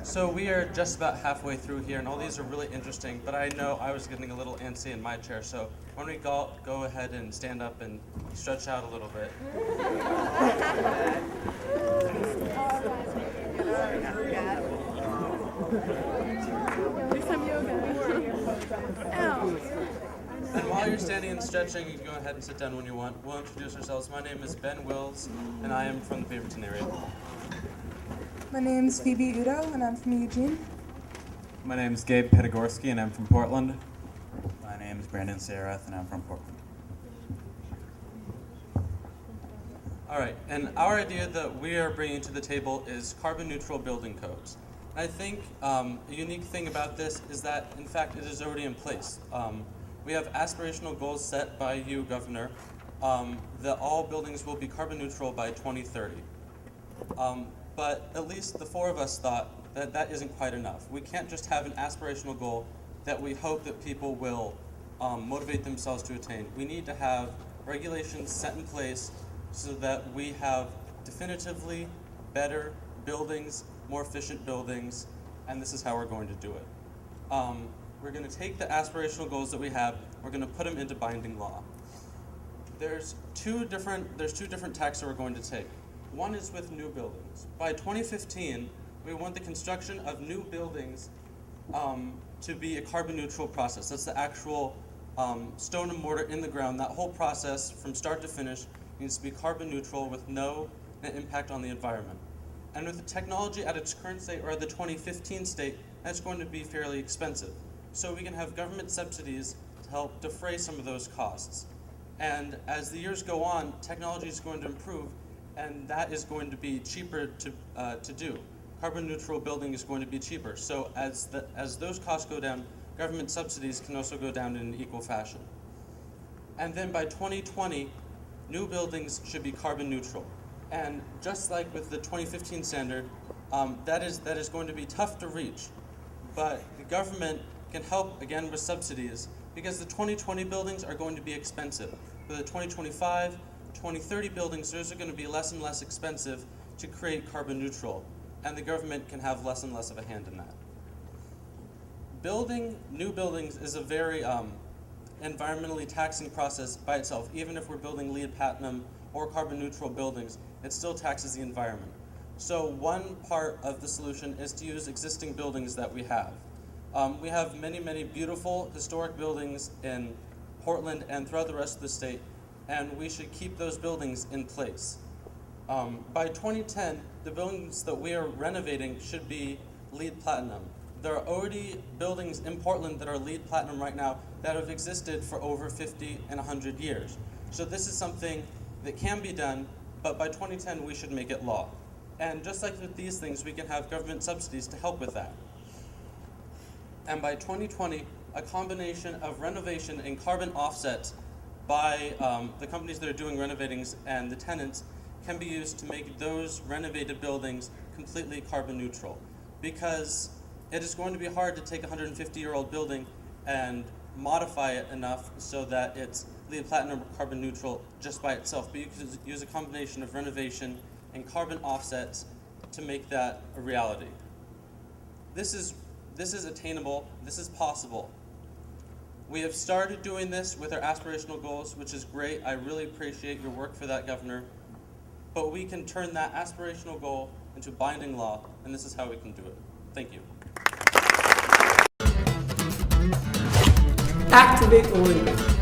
So we are just about halfway through here, and all these are really interesting, but I know I was getting a little antsy in my chair, so why don't we go ahead and stand up and stretch out a little bit. Do some yoga. Ow. And while you're standing and stretching, you can go ahead and sit down when you want. We'll introduce ourselves. My name is Ben Wills, and I am from the Beaverton area. My name's Phoebe Udo, and I'm from Eugene. My name is Gabe Pedagorski, and I'm from Portland. My name is Brandon Sarath, and I'm from Portland. All right, and our idea that we are bringing to the table is carbon neutral building codes. I think a unique thing about this is that, in fact, it is already in place. We have aspirational goals set by you, Governor, that all buildings will be carbon neutral by 2030. But at least the four of us thought that that isn't quite enough. We can't just have an aspirational goal that we hope that people will motivate themselves to attain. We need to have regulations set in place so that we have definitively better buildings, more efficient buildings, and this is how we're going to do it. We're going to take the aspirational goals that we have, we're going to put them into binding law. There's two different tacks that we're going to take. One is with new buildings. By 2015, we want the construction of new buildings to be a carbon neutral process. That's the actual stone and mortar in the ground. That whole process from start to finish needs to be carbon neutral with no net impact on the environment. And with the technology at its current state or at the 2015 state, that's going to be fairly expensive. So we can have government subsidies to help defray some of those costs. And as the years go on, technology is going to improve, and that is going to be cheaper to do. Carbon neutral building is going to be cheaper. So as those costs go down, government subsidies can also go down in an equal fashion. And then by 2020, new buildings should be carbon neutral. And just like with the 2015 standard, that is going to be tough to reach. But the government can help, again, with subsidies, because the 2020 buildings are going to be expensive. For the 2025, 2030 buildings, those are going to be less and less expensive to create carbon neutral, and the government can have less and less of a hand in that. Building new buildings is a very environmentally taxing process by itself. Even if we're building LEED Platinum or carbon neutral buildings, it still taxes the environment. So one part of the solution is to use existing buildings that we have. We have many, many beautiful historic buildings in Portland and throughout the rest of the state, and we should keep those buildings in place. By 2010, the buildings that we are renovating should be LEED Platinum. There are already buildings in Portland that are LEED Platinum right now that have existed for over 50 and 100 years. So this is something that can be done, but by 2010 we should make it law. And just like with these things, we can have government subsidies to help with that. And by 2020, a combination of renovation and carbon offsets by the companies that are doing renovatings and the tenants can be used to make those renovated buildings completely carbon neutral. Because it is going to be hard to take a 150-year-old building and modify it enough so that it's LEED Platinum or carbon neutral just by itself. But you can use a combination of renovation and carbon offsets to make that a reality. This is attainable, this is possible. We have started doing this with our aspirational goals, which is great. I really appreciate your work for that, Governor. But we can turn that aspirational goal into binding law, and this is how we can do it. Thank you. Activate the league.